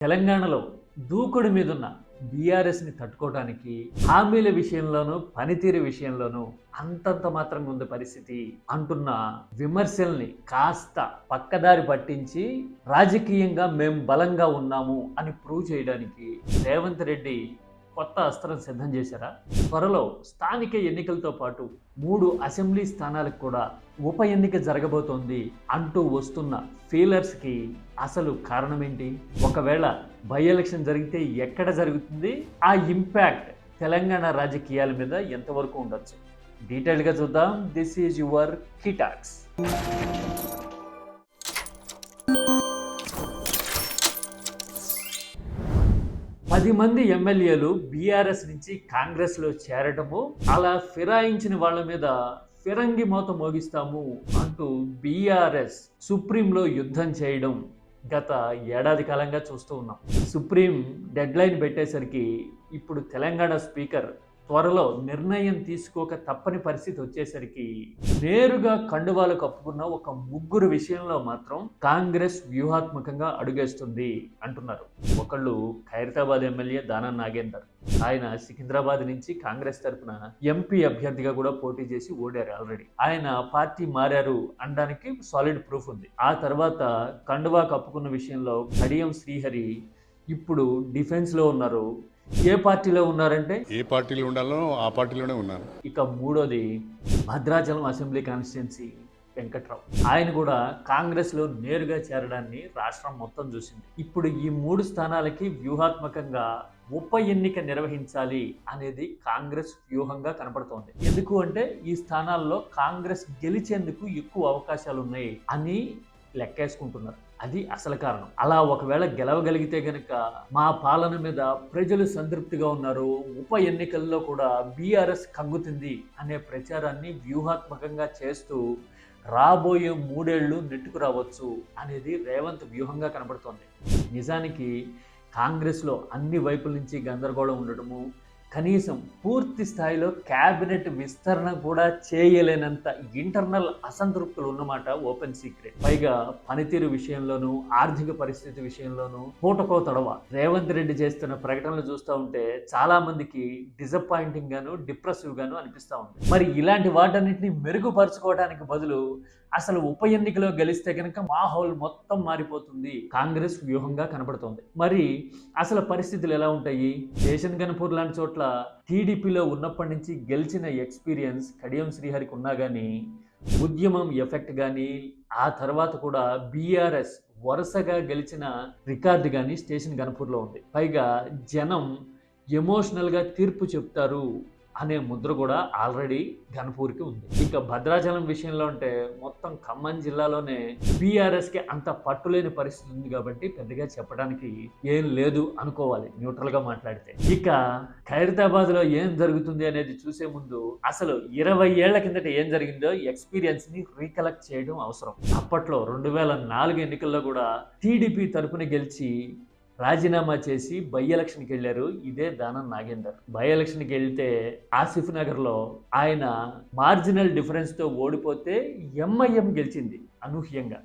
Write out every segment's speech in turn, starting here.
తెలంగాణలో దూకుడు మీదున్న బీఆర్ఎస్ని తట్టుకోవడానికి హామీల విషయంలోనూ పనితీరు విషయంలోనూ అంతంత మాత్రంగా ఉంది పరిస్థితి అంటున్న విమర్శల్ని కాస్త పక్కదారి పట్టించి రాజకీయంగా మేం బలంగా ఉన్నాము అని ప్రూవ్ చేయడానికి రేవంత్ రెడ్డి కొత్త అస్త్రం సిద్ధం చేశారా? త్వరలో స్థానిక ఎన్నికలతో పాటు 3 అసెంబ్లీ స్థానాలకు కూడా ఉప ఎన్నిక జరగబోతోంది అంటూ వస్తున్న ఫీలర్స్కి అసలు కారణం ఏంటి? ఒకవేళ బై ఎలక్షన్ జరిగితే ఎక్కడ జరుగుతుంది? ఆ ఇంపాక్ట్ తెలంగాణ రాజకీయాల మీద ఎంతవరకు ఉండొచ్చు? డీటెయిల్గా చూద్దాం. This is your కిటాక్స్. 10 మంది ఎమ్మెల్యేలు బీఆర్ఎస్ నుంచి కాంగ్రెస్లో చేరటము, అలా ఫిరాయించిన వాళ్ళ మీద ఫిరంగి మోత మోగిస్తాము అంటూ బీఆర్ఎస్ సుప్రీంలో యుద్ధం చేయడం గత ఏడాది కాలంగా చూస్తూ ఉన్నాం. సుప్రీం డెడ్ లైన్ పెట్టేసరికి ఇప్పుడు తెలంగాణ స్పీకర్ త్వరలో నిర్ణయం తీసుకోక తప్పని పరిస్థితి వచ్చేసరికి నేరుగా కండువాలు కప్పుకున్న ఒక 3 విషయంలో మాత్రం కాంగ్రెస్ వ్యూహాత్మకంగా అడుగేస్తుంది అంటున్నారు. ఒకళ్ళు ఖైరతాబాద్ ఎమ్మెల్యే దానం నాగేందర్. ఆయన సికింద్రాబాద్ నుంచి కాంగ్రెస్ తరఫున ఎంపీ అభ్యర్థిగా కూడా పోటీ చేసి ఓడారు ఆల్రెడీ. ఆయన పార్టీ మారారు అనడానికి సాలిడ్ ప్రూఫ్ ఉంది. ఆ తర్వాత కండువా కప్పుకున్న విషయంలో కడియం శ్రీహరి ఇప్పుడు డిఫెన్స్లో ఉన్నారు. ఏ పార్టీలో ఉన్నారంటే ఏ పార్టీలో ఉండాలో ఆ పార్టీలోనే ఉన్నారు. ఇక మూడోది భద్రాచలం అసెంబ్లీ కాన్స్టిట్యున్సీ వెంకట్రావు. ఆయన కూడా కాంగ్రెస్లో నేరుగా చేరడాన్ని రాష్ట్రం మొత్తం చూసింది. ఇప్పుడు ఈ 3 స్థానాలకి వ్యూహాత్మకంగా ఉప ఎన్నిక నిర్వహించాలి అనేది కాంగ్రెస్ వ్యూహంగా కనపడుతోంది. ఎందుకు అంటే ఈ స్థానాల్లో కాంగ్రెస్ గెలిచేందుకు ఎక్కువ అవకాశాలు ఉన్నాయి అని లెక్కేసుకుంటున్నారు. అది అసలు కారణం. అలా ఒకవేళ గెలవగలిగితే గనక మా పాలన మీద ప్రజలు సంతృప్తిగా ఉన్నారు, ఉప ఎన్నికల్లో కూడా బీఆర్ఎస్ కంగుతుంది అనే ప్రచారాన్ని వ్యూహాత్మకంగా చేస్తూ రాబోయే 3 ఏళ్ళు నెట్టుకు రావచ్చు అనేది రేవంత్ వ్యూహంగా కనబడుతోంది. నిజానికి కాంగ్రెస్లో అన్ని వైపుల నుంచి గందరగోళం ఉండటము, కనీసం పూర్తి స్థాయిలో క్యాబినెట్ విస్తరణ కూడా చేయలేనంత ఇంటర్నల్ అసంతృప్తులు ఉన్నమాట ఓపెన్ సీక్రెట్. పైగా పనితీరు విషయంలోనూ ఆర్థిక పరిస్థితి విషయంలోనూ పూటకో తడవ రేవంత్ రెడ్డి చేస్తున్న ప్రకటనలు చూస్తూ ఉంటే చాలా మందికి డిసప్పాయింటింగ్ గాను డిప్రెసివ్ గాను అనిపిస్తూ ఉంది. మరి ఇలాంటి వాటన్నిటిని మెరుగుపరుచుకోవడానికి బదులు అసలు ఉప ఎన్నికలో గెలిస్తే కనుక మాహౌల్ మొత్తం మారిపోతుంది కాంగ్రెస్ వ్యూహంగా కనబడుతోంది. మరి అసలు పరిస్థితులు ఎలా ఉంటాయి? స్టేషన్ గన్పూర్ లాంటి చోట్ల టీడీపీలో ఉన్నప్పటి నుంచి గెలిచిన ఎక్స్పీరియన్స్ కడియం శ్రీహరికి ఉన్నా కానీ ఉద్యమం ఎఫెక్ట్ కానీ ఆ తర్వాత కూడా బీఆర్ఎస్ వరుసగా గెలిచిన రికార్డు కానీ స్టేషన్ గన్పూర్లో ఉంది. పైగా జనం ఎమోషనల్గా తీర్పు చెప్తారు అనే ముద్ర కూడా ఆల్రెడీ గన్పూర్కి ఉంది. ఇక భద్రాచలం విషయంలో అంటే మొత్తం ఖమ్మం జిల్లాలోనే బీఆర్ఎస్కి అంత పట్టులేని పరిస్థితి ఉంది కాబట్టి పెద్దగా చెప్పడానికి ఏం లేదు అనుకోవాలి న్యూట్రల్గా మాట్లాడితే. ఇక ఖైరతాబాద్లో ఏం జరుగుతుంది అనేది చూసే ముందు అసలు 20 ఏళ్ల కిందట ఏం జరిగిందో ఎక్స్పీరియన్స్ని రీకలెక్ట్ చేయడం అవసరం. అప్పట్లో 2004 ఎన్నికల్లో కూడా టీడీపీ తరపున గెలిచి రాజీనామా చేసి బై ఎలక్షన్కి వెళ్ళారు ఇదే దానం నాగేందర్. బై ఎలక్షన్కి వెళ్తే ఆసిఫ్ నగర్లో ఆయన మార్జినల్ డిఫరెన్స్తో ఓడిపోతే ఎంఐఎం గెలిచింది అనూహ్యంగా.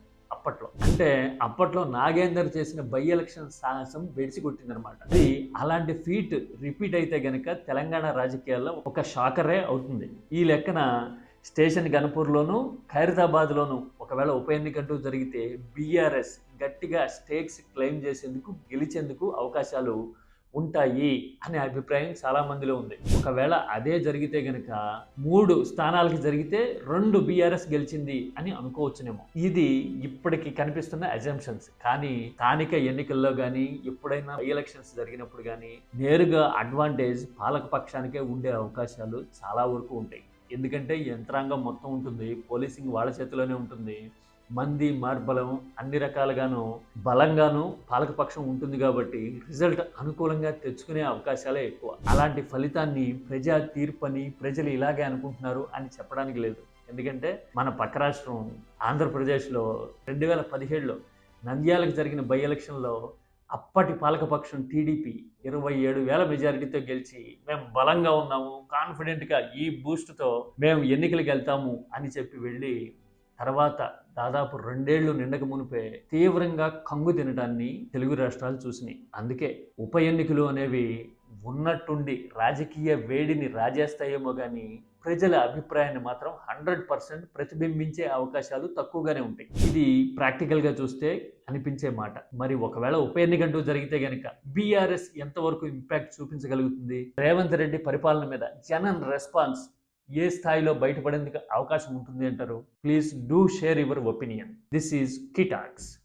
అప్పట్లో నాగేందర్ చేసిన బై ఎలక్షన్ సాహసం బెడిసి కొట్టిందనమాట. అది అలాంటి ఫీట్ రిపీట్ అయితే గనక తెలంగాణ రాజకీయాల్లో ఒక షాకరే అవుతుంది. ఈ లెక్కన స్టేషన్ గన్పూర్లోను ఖైరతాబాద్లోను ఒకవేళ ఉప ఎన్నికంటూ జరిగితే బీఆర్ఎస్ గట్టిగా స్టేక్స్ క్లెయిమ్ చేసేందుకు గెలిచేందుకు అవకాశాలు ఉంటాయి అనే అభిప్రాయం చాలా మందిలో ఉంది. ఒకవేళ అదే జరిగితే గనక 3 స్థానాలకి జరిగితే 2 బీఆర్ఎస్ గెలిచింది అని అనుకోవచ్చునేమో. ఇది ఇప్పటికి కనిపిస్తున్న అజంప్షన్స్. కానీ స్థానిక ఎన్నికల్లో కానీ ఎప్పుడైనా ఎలక్షన్స్ జరిగినప్పుడు కానీ నేరుగా అడ్వాంటేజ్ పాలక పక్షానికే ఉండే అవకాశాలు చాలా వరకు ఉంటాయి. ఎందుకంటే యంత్రాంగం మొత్తం ఉంటుంది, పోలీసింగ్ వాళ్ళ చేతిలోనే ఉంటుంది, మంది మార్బలం అన్ని రకాలుగాను బలంగాను పాలకపక్షం ఉంటుంది కాబట్టి రిజల్ట్ అనుకూలంగా తెచ్చుకునే అవకాశాలే ఎక్కువ. అలాంటి ఫలితాన్ని ప్రజా తీర్పని ప్రజలు ఇలాగే అనుకుంటున్నారు అని చెప్పడానికి లేదు. ఎందుకంటే మన పక్క రాష్ట్రం ఆంధ్రప్రదేశ్లో 2017లో నంద్యాలకు జరిగిన బై ఎలక్షన్లో అప్పటి పాలకపక్షం టీడీపీ 27,000 మెజారిటీతో గెలిచి మేము బలంగా ఉన్నాము, కాన్ఫిడెంట్గా ఈ బూస్ట్తో మేము ఎన్నికలకు వెళ్తాము అని చెప్పి వెళ్ళి తర్వాత దాదాపు 2 ఏళ్లు నిండక మునిపే తీవ్రంగా కంగు తినడాన్ని తెలుగు రాష్ట్రాలు చూసినాయి. అందుకే ఉప ఎన్నికలు అనేవి ఉన్నట్టుండి రాజకీయ వేడిని రాజేస్తాయేమో కానీ ప్రజల అభిప్రాయాన్ని మాత్రం 100% ప్రతిబింబించే అవకాశాలు తక్కువగానే ఉంటాయి. ఇది ప్రాక్టికల్గా చూస్తే అనిపించే మాట. మరి ఒకవేళ ఉప ఎన్నికంటూ జరిగితే గనక బీఆర్ఎస్ ఎంతవరకు ఇంపాక్ట్ చూపించగలుగుతుంది? రేవంత్ రెడ్డి పరిపాలన మీద జనం రెస్పాన్స్ ఏ స్థాయిలో బయటపడేందుకు అవకాశం ఉంటుంది అంటారు? Please do share your opinion. This is కిటాక్స్.